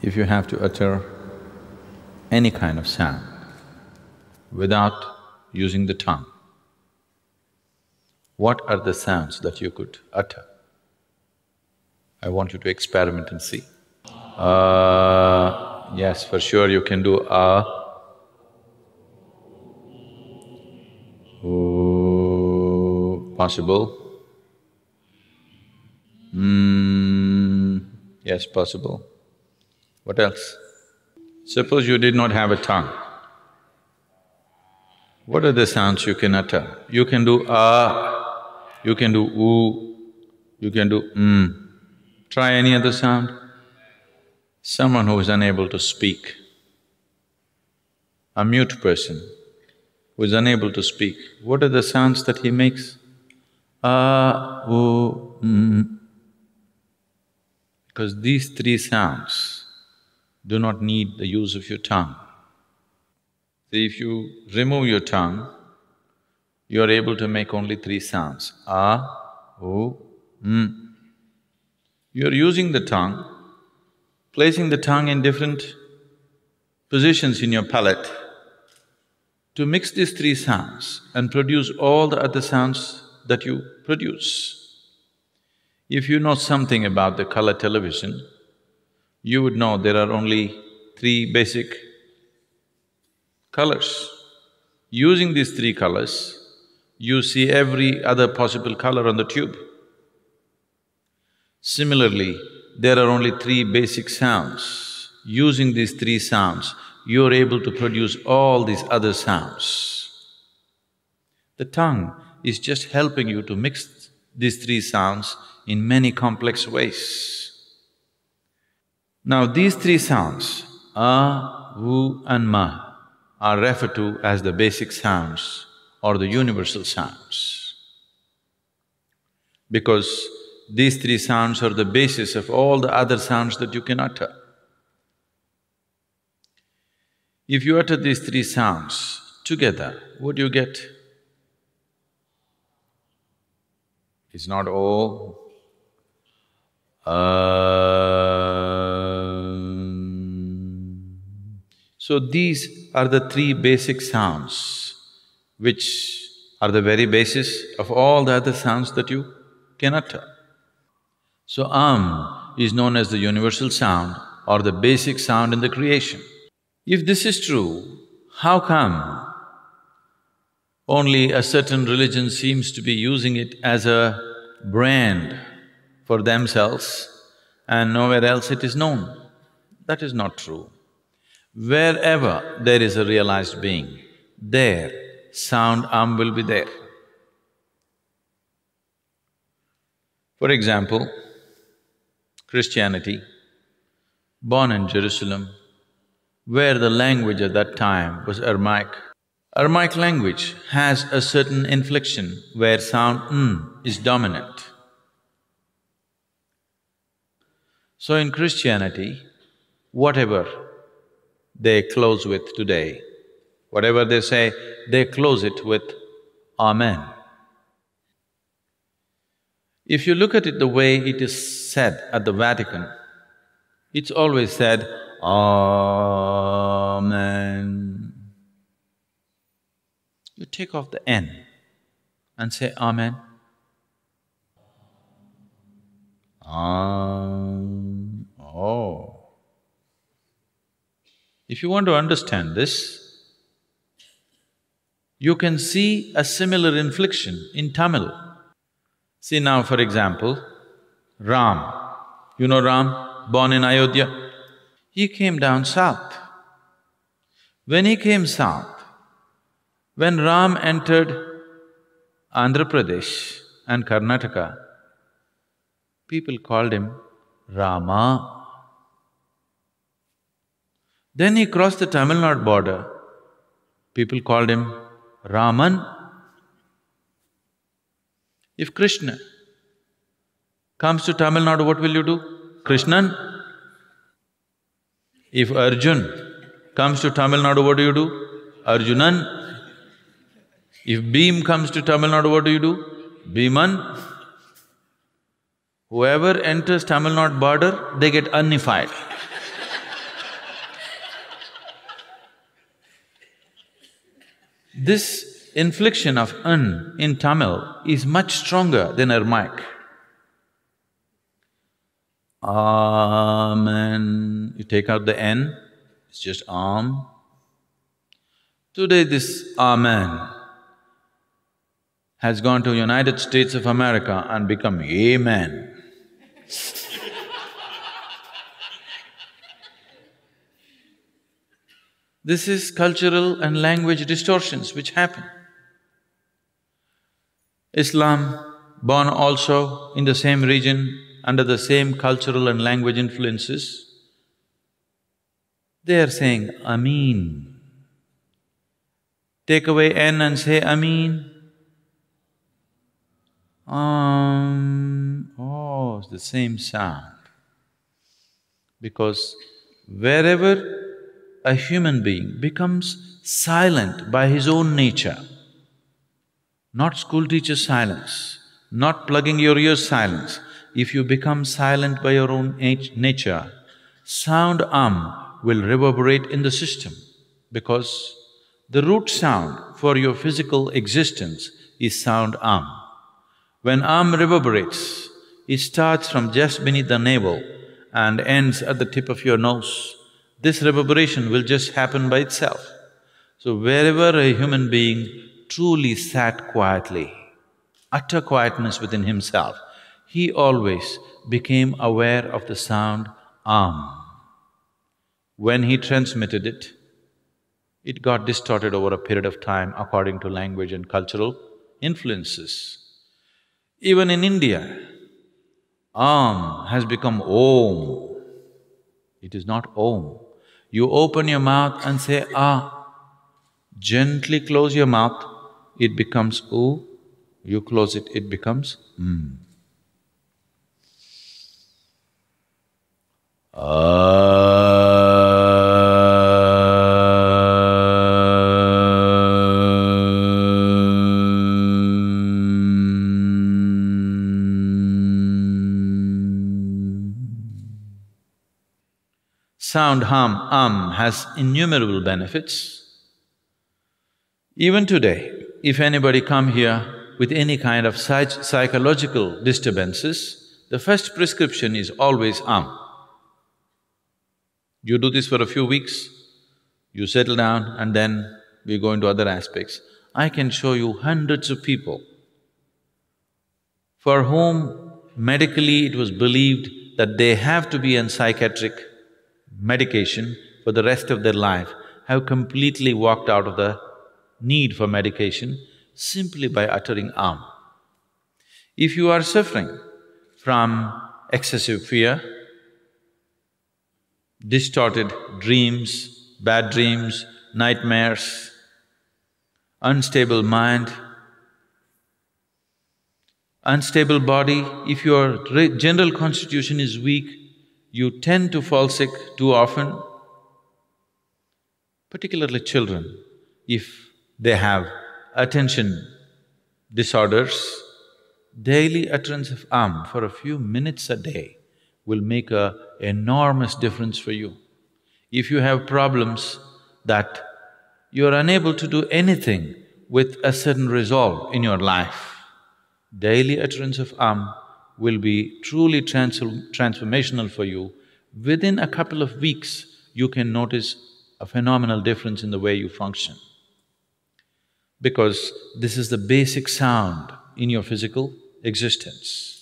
If you have to utter any kind of sound without using the tongue, what are the sounds that you could utter? I want you to experiment and see. Yes, for sure you can do possible. Yes, possible. What else? Suppose you did not have a tongue. What are the sounds you can utter? You can do you can do you can do Try any other sound. Someone who is unable to speak, a mute person who is unable to speak, what are the sounds that he makes? Because these three sounds do not need the use of your tongue. See, if you remove your tongue, you are able to make only three sounds, You are using the tongue, placing the tongue in different positions in your palate to mix these three sounds and produce all the other sounds that you produce. If you know something about the color television, you would know there are only three basic colors. Using these three colors, you see every other possible color on the tube. Similarly, there are only three basic sounds. Using these three sounds, you are able to produce all these other sounds. The tongue is just helping you to mix these three sounds in many complex ways. Now these three sounds, and ma, are referred to as the basic sounds or the universal sounds. Because these three sounds are the basis of all the other sounds that you can utter. If you utter these three sounds together, what do you get? It's not oh. So these are the three basic sounds which are the very basis of all the other sounds that you can utter. So is known as the universal sound or the basic sound in the creation. If this is true, how come only a certain religion seems to be using it as a brand for themselves and nowhere else it is known? That is not true. Wherever there is a realized being, there sound will be there. For example, Christianity, born in Jerusalem, where the language at that time was Aramaic. Aramaic language has a certain inflection where sound is dominant. So in Christianity, whatever they close with today, whatever they say, they close it with Amen. If you look at it the way it is said at the Vatican, it's always said, Amen. You take off the N and say Amen. Oh. If you want to understand this, you can see a similar inflection in Tamil. See now, for example, Ram. You know Ram, born in Ayodhya? He came down south. When he came south, when Ram entered Andhra Pradesh and Karnataka, people called him Rama. Then he crossed the Tamil Nadu border, people called him Raman. If Krishna comes to Tamil Nadu, what will you do? Krishnan. If Arjun comes to Tamil Nadu, what do? Arjunan. If Bhim comes to Tamil Nadu, what do? Bhiman. Whoever enters Tamil Nadu border, they get unified. This inflection of "n" in Tamil is much stronger than Aramaic. Amen. You take out the N, it's just Aum. Today this Amen has gone to United States of America and become Amen. This is cultural and language distortions which happen. Islam, born also in the same region, under the same cultural and language influences, they are saying Ameen. Take away N and say Ameen. Oh, it's the same sound. Because wherever a human being becomes silent by his own nature, not school teacher silence, not plugging your ears silence, if you become silent by your own nature, sound will reverberate in the system, because the root sound for your physical existence is sound When reverberates, it starts from just beneath the navel and ends at the tip of your nose. This reverberation will just happen by itself. So wherever a human being truly sat quietly, utter quietness within himself, he always became aware of the sound When he transmitted it, it got distorted over a period of time according to language and cultural influences. Even in India, has become Om. It is not Om. You open your mouth and say Gently close your mouth, it becomes U. You close it, it becomes Sound has innumerable benefits. Even today, if anybody come here with any kind of psychological disturbances, the first prescription is always You do this for a few weeks, you settle down and then we go into other aspects. I can show you hundreds of people for whom medically it was believed that they have to be on psychiatric medication for the rest of their life, have completely walked out of the need for medication simply by uttering If you are suffering from excessive fear, distorted dreams, bad dreams, nightmares, unstable mind, unstable body, if your general constitution is weak, you tend to fall sick too often. Particularly children, if they have attention disorders, daily utterance of for a few minutes a day will make an enormous difference for you. If you have problems that you are unable to do anything with a certain resolve in your life, daily utterance of will be truly transformational for you. Within a couple of weeks, you can notice a phenomenal difference in the way you function. Because this is the basic sound in your physical existence.